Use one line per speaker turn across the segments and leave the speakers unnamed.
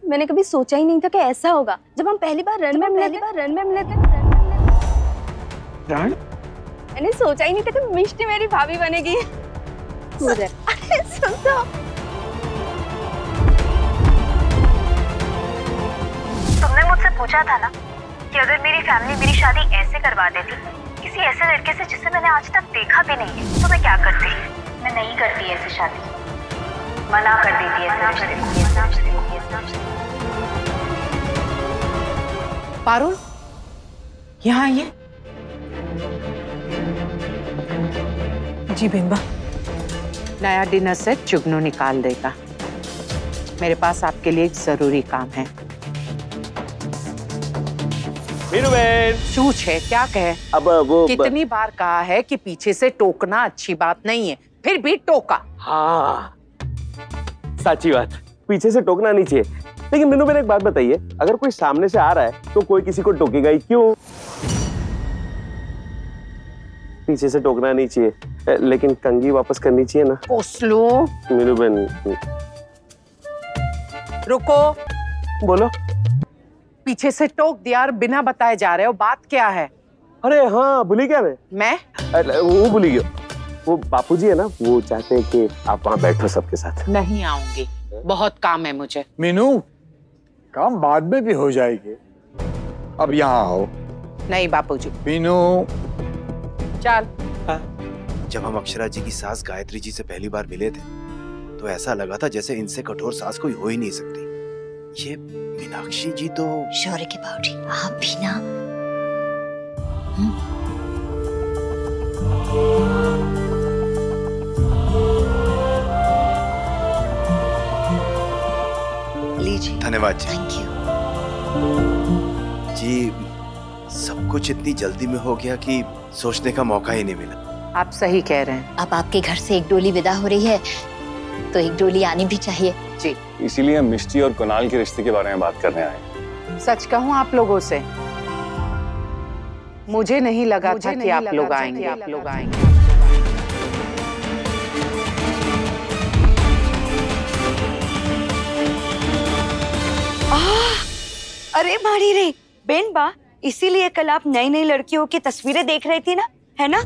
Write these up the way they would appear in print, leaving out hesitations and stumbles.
मैंने कभी सोचा ही नहीं था कि ऐसा होगा। जब हम पहली बार रन में मिले थे मैंने सोचा ही नहीं था कि मिष्टी मेरी भाभी बनेगी। अरे सुन तो।
तुमने मुझसे पूछा था ना कि अगर मेरी फैमिली मेरी शादी ऐसे करवा देती, किसी ऐसे लड़के से जिसे मैंने आज तक देखा भी नहीं है, तो मैं क्या करती? मैं नहीं करती ऐसी शादी, मना कर देती है।
पारुल, यहाँ आइए। जी बिंबा। नया डिनर सेट जुगनू निकाल देगा। मेरे पास आपके लिए एक जरूरी काम है।
मीनू बहन।
चूच है, क्या कहे?
अब वो
कितनी बार कहा है कि पीछे से टोकना अच्छी बात नहीं है, फिर भी टोका।
हाँ सच्ची बात, पीछे से टोकना नहीं चाहिए। लेकिन मीनू बहन एक बात बताइए, अगर कोई सामने से आ रहा है तो कोई किसी को टोकेगा ही क्यों? पीछे से टोकना नहीं चाहिए, लेकिन कंघी वापस करनी चाहिए ना।
ओस्लो।
मीनू बहन
रुको।
बोलो।
पीछे से टोक दिया और बिना बताए जा रहे हो, बात क्या है?
अरे हाँ, भूली क्या
मैं
वो भूली गया। वो बापूजी है ना, वो चाहते हैं कि आप वहाँ बैठो सबके साथ।
नहीं आऊंगी, बहुत काम है मुझे।
मीनू, काम बाद में भी हो जाएगी, अब यहाँ आओ।
नहीं बापूजी।
मीनू
चल।
जब हम अक्षरा जी की सास गायत्री जी से पहली बार मिले थे तो ऐसा लगा था जैसे इनसे कठोर सास कोई हो ही नहीं सकती। ये मीनाक्षी जी तो
शौर्य के बाबूजी, आप भी ना। लीजिए।
धन्यवाद जी।
Thank you.
जी सब कुछ इतनी जल्दी में हो गया कि सोचने का मौका ही नहीं मिला।
आप सही कह रहे हैं।
अब आपके घर से एक डोली विदा हो रही है तो एक डोली आनी भी चाहिए।
जी,
इसीलिए हम मिष्टी और कुणाल के रिश्ते के बारे में बात करने आए।
सच कहूँ आप लोगों से, मुझे नहीं लगा था कि आप लोग आएंगे।
अरे मारी रे बेन बा, इसीलिए कल आप नई नई लड़कियों की तस्वीरें देख रही थी ना, है ना?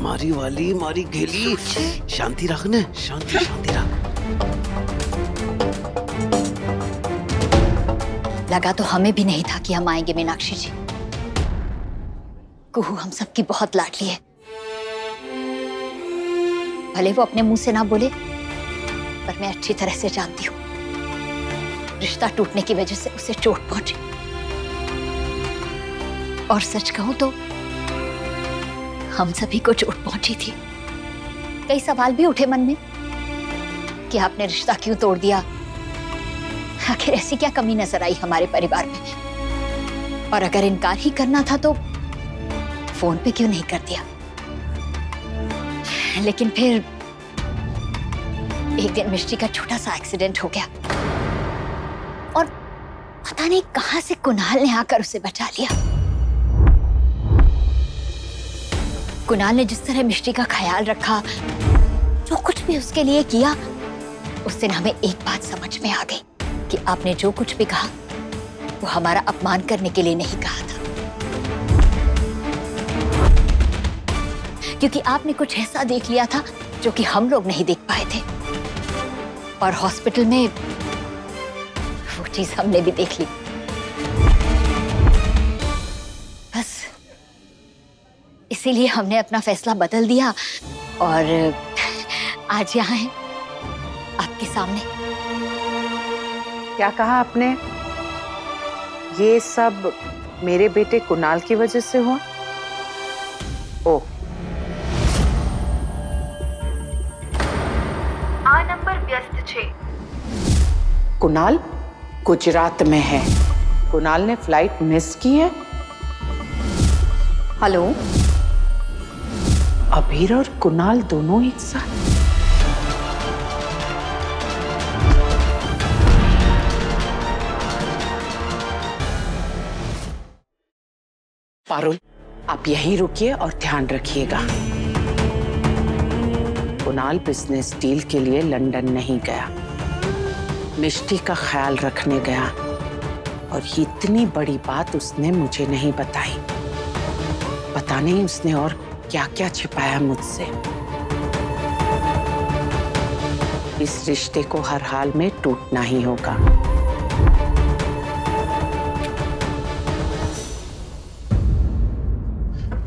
मारी वाली मारी घेली, शांति रख न, शांति रख।
लगा तो हमें भी नहीं था कि हम आएंगे मीनाक्षी जी। कुहू हम सबकी बहुत लाडली है, भले वो अपने मुंह से ना बोले, पर मैं अच्छी तरह से जानती हूँ रिश्ता टूटने की वजह से उसे चोट पहुंची। और सच कहूं तो हम सभी को चोट पहुंची थी। कई सवाल भी उठे मन में कि आपने रिश्ता क्यों तोड़ दिया, आखिर ऐसी क्या कमी नजर आई हमारे परिवार में, और अगर इनकार ही करना था तो फोन पे क्यों नहीं कर दिया। लेकिन फिर एक दिन मिष्टी का छोटा सा एक्सीडेंट हो गया और पता नहीं कहां से कुणाल ने आकर उसे बचा लिया। कुणाल ने जिस तरह मिष्टी का ख्याल रखा, जो कुछ भी उसके लिए किया, उस दिन हमें एक बात समझ में आ गई कि आपने जो कुछ भी कहा वो हमारा अपमान करने के लिए नहीं कहा था, क्योंकि आपने कुछ ऐसा देख लिया था जो कि हम लोग नहीं देख पाए थे, और हॉस्पिटल में वो चीज हमने भी देख ली। बस इसीलिए हमने अपना फैसला बदल दिया और आज यहाँ हैं आपके सामने।
क्या कहा आपने? ये सब मेरे बेटे कुणाल की वजह से हुआ? ओ,
आ नंबर व्यस्त छे।
कुणाल गुजरात में है। कुणाल ने फ्लाइट मिस की है।
हेलो,
अबीर और कुणाल दोनों एक साथ? पारुल, आप यहीं रुकिए और ध्यान रखिएगा। कुणाल बिजनेस डील के लिए लंदन नहीं गया, मिष्टी का ख्याल रखने गया, और इतनी बड़ी बात उसने मुझे नहीं बताई। पता नहीं उसने और क्या क्या छिपाया मुझसे। इस रिश्ते को हर हाल में टूटना ही होगा।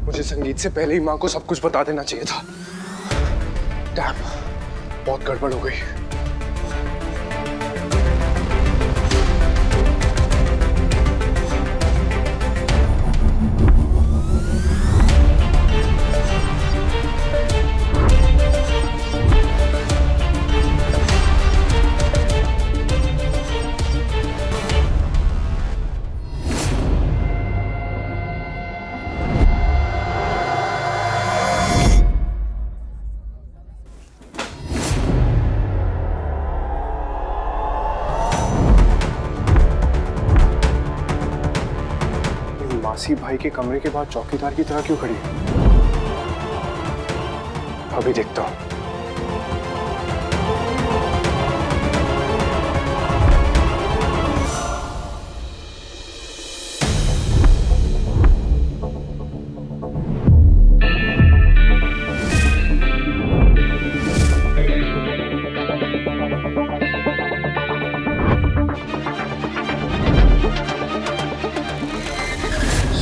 मुझे संगीत से पहले ही माँ को सब कुछ बता देना चाहिए था। डैम, बहुत गड़बड़ हो गई। मासी भाई के कमरे के बाहर चौकीदार की तरह क्यों खड़ी है? अभी देखता हूं।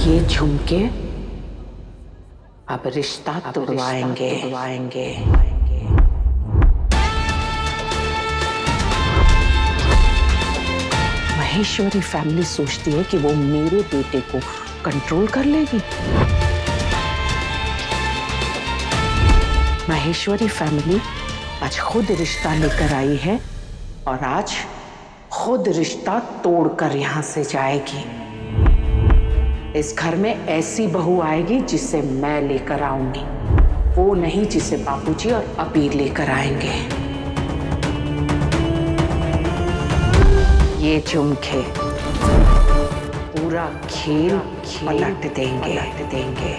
ये झुमके अब रिश्ता तोड़वाएंगे। महेश्वरी फैमिली सोचती है कि वो मेरे बेटे को कंट्रोल कर लेगी। महेश्वरी फैमिली आज खुद रिश्ता लेकर आई है और आज खुद रिश्ता तोड़कर यहाँ से जाएगी। इस घर में ऐसी बहू आएगी जिसे मैं लेकर आऊंगी, वो नहीं जिसे बापूजी और अबीर लेकर आएंगे। ये झुमके पूरा खेल पलट देंगे।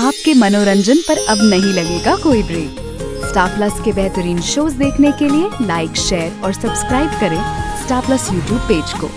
आपके मनोरंजन पर अब नहीं लगेगा कोई ब्रेक। स्टार प्लस के बेहतरीन शोज देखने के लिए लाइक, शेयर और सब्सक्राइब करें स्टार प्लस यूट्यूब पेज को।